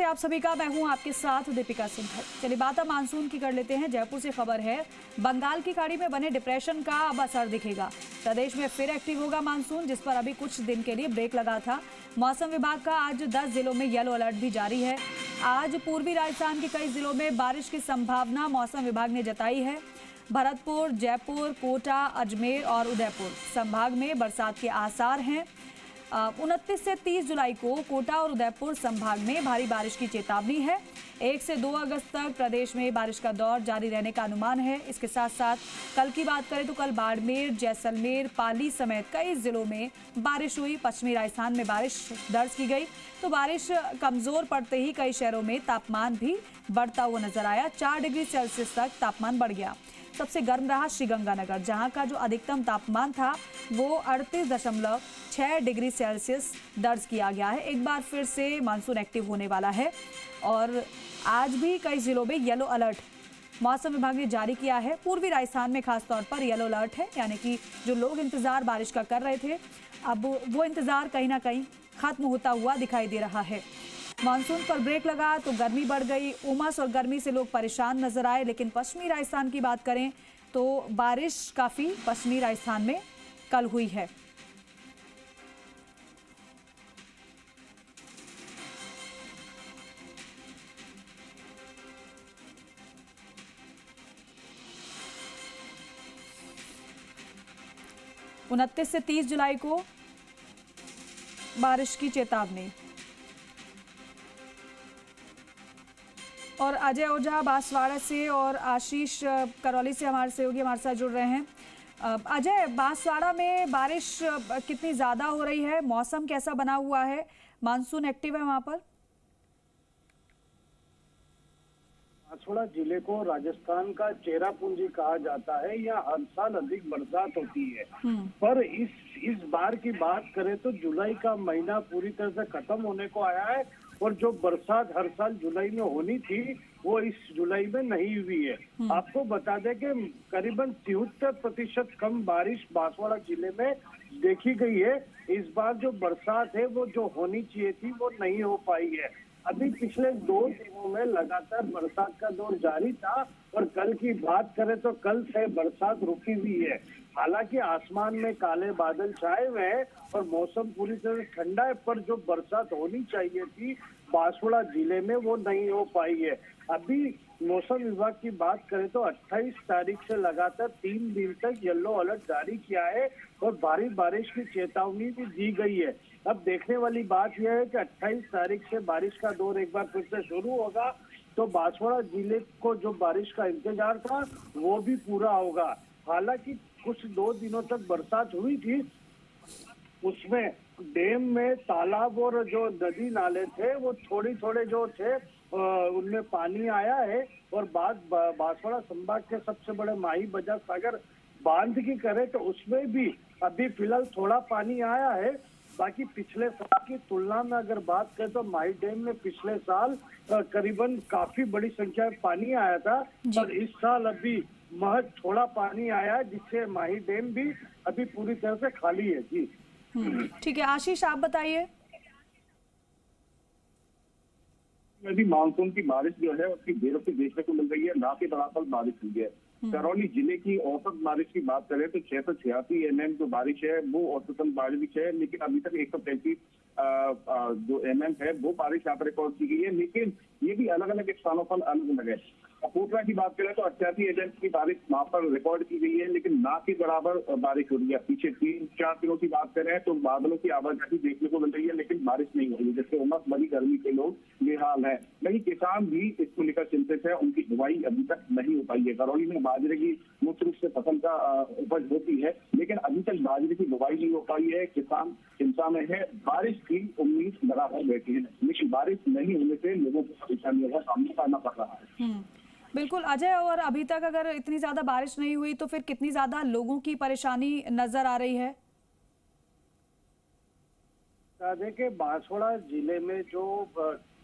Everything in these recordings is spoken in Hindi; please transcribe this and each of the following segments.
आप सभी का। मैं हूं आपके साथ दीपिका सिंह। चलिए बात अब मानसून की कर लेते हैं। जयपुर से खबर है, बंगाल की खाड़ी में बने डिप्रेशन का अब असर दिखेगा। प्रदेश में फिर एक्टिव होगा मानसून, जिस पर अभी कुछ दिन के लिए ब्रेक लगा था। मौसम विभाग का आज 10 जिलों में येलो अलर्ट भी जारी है। आज पूर्वी राजस्थान के कई जिलों में बारिश की संभावना मौसम विभाग ने जताई है। भरतपुर, जयपुर, कोटा, अजमेर और उदयपुर संभाग में बरसात के आसार हैं। 29 से 30 जुलाई को कोटा और उदयपुर संभाग में भारी बारिश की चेतावनी है। 1 से 2 अगस्त तक प्रदेश में बारिश का दौर जारी रहने का अनुमान है। इसके साथ साथ कल की बात करें तो कल बाड़मेर, जैसलमेर, पाली समेत कई जिलों में बारिश हुई। पश्चिमी राजस्थान में बारिश दर्ज की गई तो बारिश कमजोर पड़ते ही कई शहरों में तापमान भी बढ़ता हुआ नजर आया। 4 डिग्री सेल्सियस तक तापमान बढ़ गया। सबसे गर्म रहा श्रीगंगानगर, जहां का जो अधिकतम तापमान था वो 38.6 डिग्री सेल्सियस दर्ज किया गया है। एक बार फिर से मानसून एक्टिव होने वाला है और आज भी कई जिलों में येलो अलर्ट मौसम विभाग ने जारी किया है। पूर्वी राजस्थान में खासतौर पर येलो अलर्ट है, यानी कि जो लोग इंतजार बारिश का कर रहे थे, अब वो इंतजार कहीं ना कहीं खत्म होता हुआ दिखाई दे रहा है। मानसून पर ब्रेक लगा तो गर्मी बढ़ गई। उमस और गर्मी से लोग परेशान नजर आए। लेकिन पश्चिमी राजस्थान की बात करें तो बारिश काफी पश्चिमी राजस्थान में कल हुई है। उनतीस से 30 जुलाई को बारिश की चेतावनी। और अजय ओझा बांसवाड़ा से और आशीष करौली से हमारे सहयोगी हमारे साथ जुड़ रहे हैं। अजय, बांसवाड़ा में बारिश कितनी ज़्यादा हो रही है? मौसम कैसा बना हुआ है? मानसून एक्टिव है वहां पर? बांसवाड़ा जिले को राजस्थान का चेरापूंजी कहा जाता है। यहाँ हर साल अधिक बरसात होती है, पर इस बार की बात करें तो जुलाई का महीना पूरी तरह से खत्म होने को आया है और जो बरसात हर साल जुलाई में होनी थी वो इस जुलाई में नहीं हुई है। आपको बता दें कि करीबन 73% कम बारिश बांसवाड़ा जिले में देखी गई है। इस बार जो बरसात है वो जो होनी चाहिए थी वो नहीं हो पाई है। अभी पिछले 2 दिनों में लगातार बरसात का दौर जारी था और कल की बात करें तो कल से बरसात रुकी हुई है। हालांकि आसमान में काले बादल छाए हुए हैं और मौसम पूरी तरह ठंडा है, पर जो बरसात होनी चाहिए थी बांसवाड़ा जिले में वो नहीं हो पाई है। अभी मौसम विभाग की बात करें तो 28 तारीख से लगातार 3 दिन तक येलो अलर्ट जारी किया है और भारी बारिश की चेतावनी भी दी गई है। अब देखने वाली बात यह है कि 28 तारीख से बारिश का दौर एक बार फिर से शुरू होगा तो बांसवाड़ा जिले को जो बारिश का इंतजार था वो भी पूरा होगा। हालांकि कुछ 2 दिनों तक बरसात हुई थी, उसमें डैम में तालाब और जो नदी नाले थे वो थोड़े जो थे उनमें पानी आया है। और बात बांसवाड़ा संभाग के सबसे बड़े माही बजाज सागर बांध की करें तो उसमें भी अभी फिलहाल थोड़ा पानी आया है। बाकी पिछले साल की तुलना में अगर बात करें तो माही डैम में पिछले साल करीबन काफी बड़ी संख्या में पानी आया था और इस साल अभी महज थोड़ा पानी आया है, जिससे माही डैम भी अभी पूरी तरह से खाली है। जी ठीक है, आशीष आप बताइए। अभी मानसून की बारिश जो है उसकी देर से देखने को मिल रही है, ना के बराबर बारिश हुई है। करौली जिले की औसत बारिश की बात करें तो 686 mm जो बारिश है वो औसतन बारिश है, लेकिन अभी तक 133 जो mm है वो बारिश यहाँ पर रिकॉर्ड की गई है। लेकिन ये भी अलग अलग स्थानों पर अलग अलग है। कोटरा की बात करें तो 88 mm की बारिश वहाँ पर रिकॉर्ड की गई है, लेकिन ना के बराबर बारिश हो रही है। पीछे 3-4 दिनों की बात करें तो बादलों की आवाजाही देखने को मिल रही है, लेकिन बारिश नहीं हो रही है, जिससे उमस भरी गर्मी के लोग ये हाल है। वहीं किसान भी इसको लेकर चिंतित है, उनकी बुवाई अभी तक नहीं हो पाई है। करौली में बाजरे की मुख्य रूप से फसल का उपज होती है, लेकिन अभी तक बाजरे की बुवाई नहीं हो पाई है। किसान चिंता में है, बारिश की उम्मीद बराबर बैठी है, लेकिन बारिश नहीं होने से लोगों को परेशानियों का सामना करना पड़ रहा है। बिल्कुल अजय, और अभी तक अगर इतनी ज्यादा बारिश नहीं हुई तो फिर कितनी ज्यादा लोगों की परेशानी नजर आ रही है? देखिए, बांसवाड़ा जिले में जो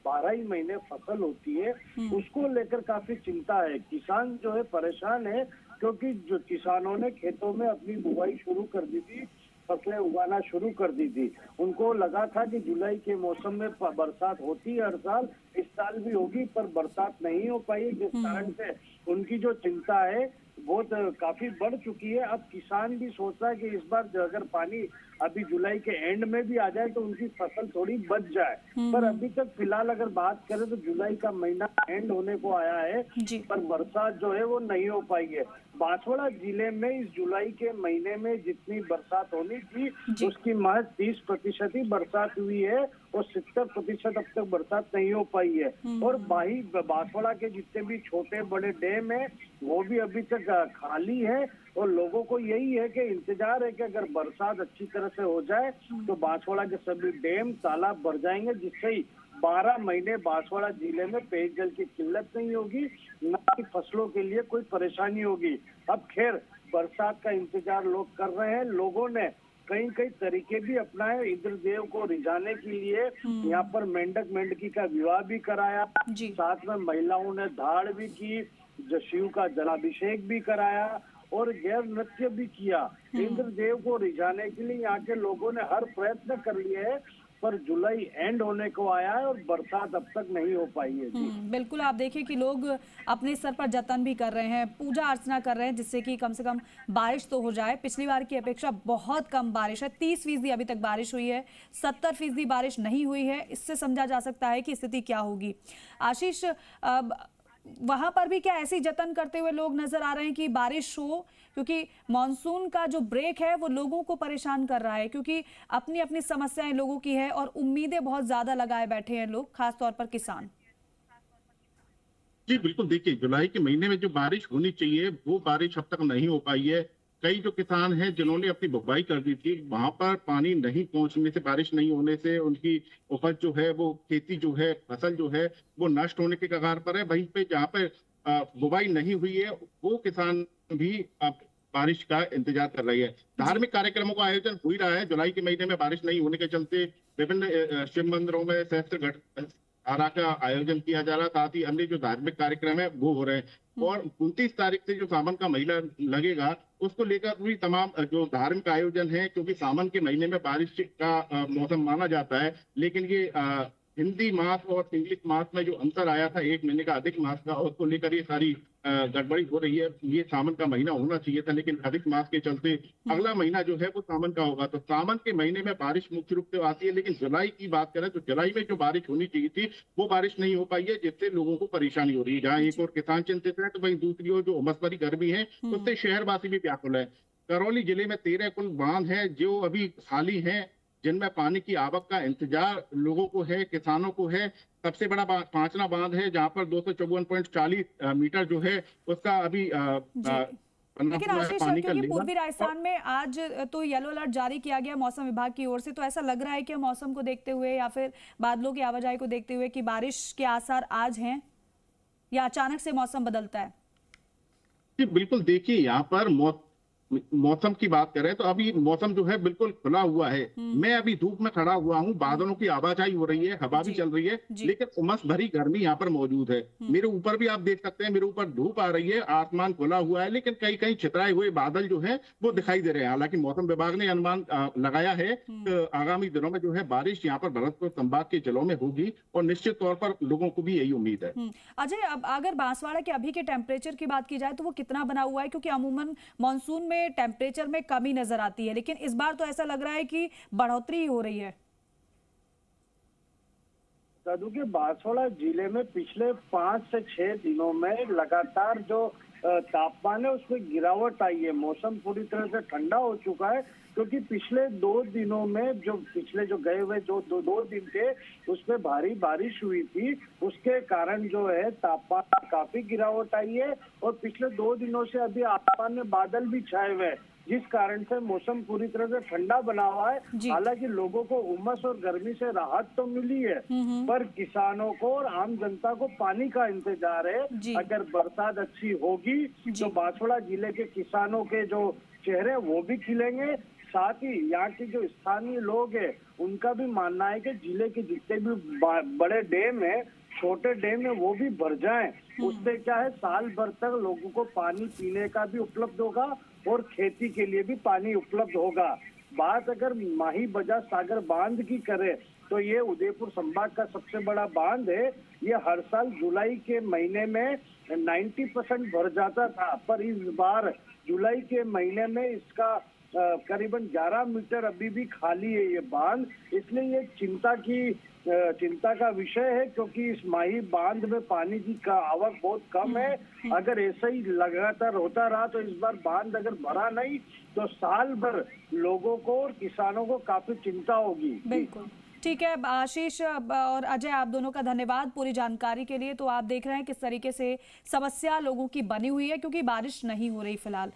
12 ही महीने फसल होती है उसको लेकर काफी चिंता है। किसान जो है परेशान है, क्योंकि जो किसानों ने खेतों में अपनी बुवाई शुरू कर दी थी फसलें उगाना शुरू कर दी थी। उनको लगा था कि जुलाई के मौसम में बरसात होती है हर साल, इस साल भी होगी, पर बरसात नहीं हो पाई, जिस कारण से उनकी जो चिंता है वो काफी बढ़ चुकी है। अब किसान भी सोच रहा है कि इस बार अगर पानी अभी जुलाई के एंड में भी आ जाए तो उनकी फसल थोड़ी बच जाए। पर अभी तक फिलहाल अगर बात करें तो जुलाई का महीना एंड होने को आया है, पर बरसात जो है वो नहीं हो पाई है। बांसवाड़ा जिले में इस जुलाई के महीने में जितनी बरसात होनी थी उसकी महज 30% ही बरसात हुई है और 70% अब तक बरसात नहीं हो पाई है। और बांसवाड़ा के जितने भी छोटे बड़े डैम है वो भी अभी तक खाली है और लोगों को यही है कि इंतजार है कि अगर बरसात अच्छी तरह से हो जाए तो बांसवाड़ा के सभी डैम तालाब भर जाएंगे, जिससे ही 12 महीने बांसवाड़ा जिले में पेयजल की किल्लत नहीं होगी, न कि फसलों के लिए कोई परेशानी होगी। अब खैर बरसात का इंतजार लोग कर रहे हैं। लोगों ने कई तरीके भी अपनाए इंद्रदेव को रिझाने के लिए। यहाँ पर मेंढक मेंढकी का विवाह भी कराया, साथ में महिलाओं ने धाड़ भी की, शिव का जलाभिषेक भी कराया और गैर नृत्य भी किया। इंद्रदेव को रिझाने के लिए यहाँ के लोगों ने हर प्रयत्न कर लिए है, पर जुलाई एंड होने को आया है और बरसात अब तक नहीं हो पाई है। बिल्कुल, आप देखिए कि लोग अपने स्तर पर जतन भी कर रहे हैं, पूजा अर्चना कर रहे हैं जिससे कि कम से कम बारिश तो हो जाए। पिछली बार की अपेक्षा बहुत कम बारिश है, 30% अभी तक बारिश हुई है, 70% बारिश नहीं हुई है। इससे समझा जा सकता है कि स्थिति क्या होगी। आशीष, वहां पर भी क्या ऐसी जतन करते हुए लोग नजर आ रहे हैं कि बारिश हो, क्योंकि मॉनसून का जो ब्रेक है वो लोगों को परेशान कर रहा है, क्योंकि अपनी अपनी समस्याएं लोगों की है और उम्मीदें बहुत ज्यादा लगाए बैठे हैं लोग, खासतौर पर किसान। जी बिल्कुल, देखिए जुलाई के महीने में जो बारिश होनी चाहिए वो बारिश अब तक नहीं हो पाई है। कई जो किसान हैं जिन्होंने अपनी बुवाई कर दी थी, वहां पर पानी नहीं पहुंचने से, बारिश नहीं होने से उनकी उपज जो है, वो खेती जो है, फसल जो है वो नष्ट होने के कगार पर है। वहीं पे जहाँ पे बुवाई नहीं हुई है वो किसान भी अब बारिश का इंतजार कर रही है। धार्मिक कार्यक्रमों का आयोजन हो ही रहा है। जुलाई के महीने में बारिश नहीं होने के चलते विभिन्न शिव मंदिरों में सहस्त्र धारा का आयोजन किया जा रहा, साथ ही अन्य जो धार्मिक कार्यक्रम है वो हो रहे हैं। और 29 तारीख से जो सावन का महीना लगेगा उसको लेकर भी तमाम जो धार्मिक आयोजन है, क्योंकि सावन के महीने में बारिश का मौसम माना जाता है, लेकिन ये हिंदी मास और इंग्लिश मास में जो अंतर आया था, 1 महीने का अधिक मास का, उसको लेकर ये सारी गड़बड़ी हो रही है। ये सावन का महीना होना चाहिए था, लेकिन अधिक मास के चलते अगला महीना जो है वो सावन का होगा। तो सावन के महीने में बारिश मुख्य रूप से आती है, लेकिन जुलाई की बात करें तो जुलाई में जो बारिश होनी चाहिए थी वो बारिश नहीं हो पाई है, जिससे लोगों को परेशानी हो रही है। जहाँ एक और किसान चिंतित है तो वहीं दूसरी ओर जो उमस भरी गर्मी है उससे शहरवासी भी व्याकुल है। करौली जिले में 13 कुल बांध है जो अभी खाली है, जिनमें पानी की आवक का इंतजार लोगों को है, किसानों को है। सबसे बड़ा पांचना बांध है जहां पर 254.40 मीटर जो है उसका अभी लेकिन आशीष, क्योंकि पूर्वी राजस्थान में आज तो येलो अलर्ट जारी किया गया मौसम विभाग की ओर से, तो ऐसा लग रहा है कि मौसम को देखते हुए या फिर बादलों की आवाजाही को देखते हुए कि बारिश के आसार आज हैं या अचानक से मौसम बदलता है? जी बिल्कुल, देखिए यहाँ पर मौसम की बात करें तो अभी मौसम जो है बिल्कुल खुला हुआ है। मैं अभी धूप में खड़ा हुआ हूँ, बादलों की आवाजाही हो रही है, हवा भी चल रही है, लेकिन उमस भरी गर्मी यहाँ पर मौजूद है। मेरे ऊपर भी आप देख सकते हैं, मेरे ऊपर धूप आ रही है, आसमान खुला हुआ है, लेकिन कहीं कहीं छितराए हुए बादल जो है वो दिखाई दे रहे हैं। हालांकि मौसम विभाग ने अनुमान लगाया है कि आगामी दिनों में जो है बारिश यहाँ पर भरतपुर संभाग के जिलों में होगी और निश्चित तौर पर लोगों को भी यही उम्मीद है। अजय, अब अगर बांसवाड़ा के अभी के टेम्परेचर की बात की जाए तो वो कितना बना हुआ है? क्योंकि अमूमन मानसून में टेम्परेचर में कमी नजर आती है, लेकिन इस बार तो ऐसा लग रहा है कि बढ़ोतरी हो रही है। बांसवाड़ा जिले में पिछले 5 से 6 दिनों में लगातार जो तापमान है उसमें गिरावट आई है। मौसम पूरी तरह से ठंडा हो चुका है, क्योंकि पिछले 2 दिनों में जो गए हुए जो दो दिन थे उसमें भारी बारिश हुई थी, उसके कारण जो है तापमान में काफी गिरावट आई है। और पिछले 2 दिनों से अभी आसमान में बादल भी छाए हुए हैं, जिस कारण से मौसम पूरी तरह से ठंडा बना हुआ है। हालांकि लोगों को उमस और गर्मी से राहत तो मिली है, पर किसानों को और आम जनता को पानी का इंतजार है। अगर बरसात अच्छी होगी तो बांसवाड़ा जिले के किसानों के जो चेहरे वो भी खिलेंगे। साथ ही यहाँ के जो स्थानीय लोग हैं उनका भी मानना है कि जिले के जितने भी बड़े डैम है, छोटे डैम है, वो भी भर जाएं। उससे क्या है, साल भर तक लोगों को पानी पीने का भी उपलब्ध होगा और खेती के लिए भी पानी उपलब्ध होगा। बात अगर माही बजाज सागर बांध की करें तो ये उदयपुर संभाग का सबसे बड़ा बांध है। ये हर साल जुलाई के महीने में 90% भर जाता था, पर इस बार जुलाई के महीने में इसका करीबन 11 मीटर अभी भी खाली है ये बांध। इसलिए ये चिंता का विषय है, क्योंकि इस माही बांध में पानी की आवक बहुत कम है। अगर ऐसा ही लगातार होता रहा तो इस बार बांध अगर भरा नहीं तो साल भर लोगों को और किसानों को काफी चिंता होगी। बिल्कुल ठीक है आशीष और अजय, आप दोनों का धन्यवाद पूरी जानकारी के लिए। तो आप देख रहे हैं किस तरीके से समस्या लोगों की बनी हुई है, क्योंकि बारिश नहीं हो रही फिलहाल।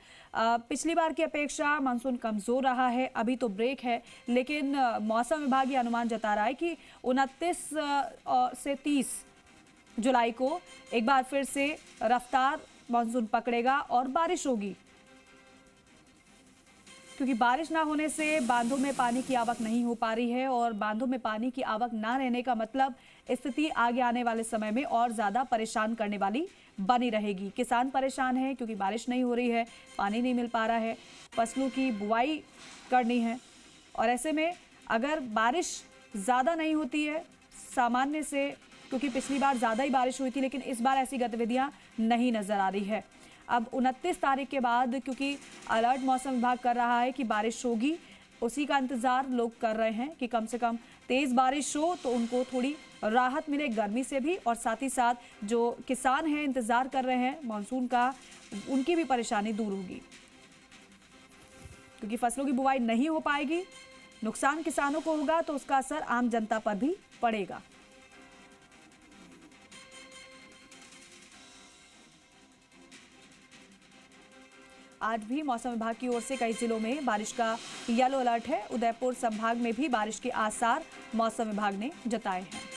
पिछली बार की अपेक्षा मानसून कमजोर रहा है, अभी तो ब्रेक है, लेकिन मौसम विभाग ये अनुमान जता रहा है कि 29 से 30 जुलाई को एक बार फिर से रफ्तार मानसून पकड़ेगा और बारिश होगी, क्योंकि बारिश ना होने से बांधों में पानी की आवक नहीं हो पा रही है, और बांधों में पानी की आवक ना रहने का मतलब स्थिति आगे आने वाले समय में और ज्यादा परेशान करने वाली बनी रहेगी। किसान परेशान है क्योंकि बारिश नहीं हो रही है, पानी नहीं मिल पा रहा है, फसलों की बुआई करनी है, और ऐसे में अगर बारिश ज़्यादा नहीं होती है सामान्य से, क्योंकि पिछली बार ज़्यादा ही बारिश हुई थी लेकिन इस बार ऐसी गतिविधियाँ नहीं नज़र आ रही है। अब 29 तारीख के बाद क्योंकि अलर्ट मौसम विभाग कर रहा है कि बारिश होगी, उसी का इंतज़ार लोग कर रहे हैं कि कम से कम तेज़ बारिश हो तो उनको थोड़ी राहत मिले गर्मी से भी, और साथ ही साथ जो किसान हैं इंतज़ार कर रहे हैं मानसून का, उनकी भी परेशानी दूर होगी, क्योंकि फसलों की बुवाई नहीं हो पाएगी, नुकसान किसानों को होगा तो उसका असर आम जनता पर भी पड़ेगा। आज भी मौसम विभाग की ओर से कई जिलों में बारिश का येलो अलर्ट है। उदयपुर संभाग में भी बारिश के आसार मौसम विभाग ने जताए हैं।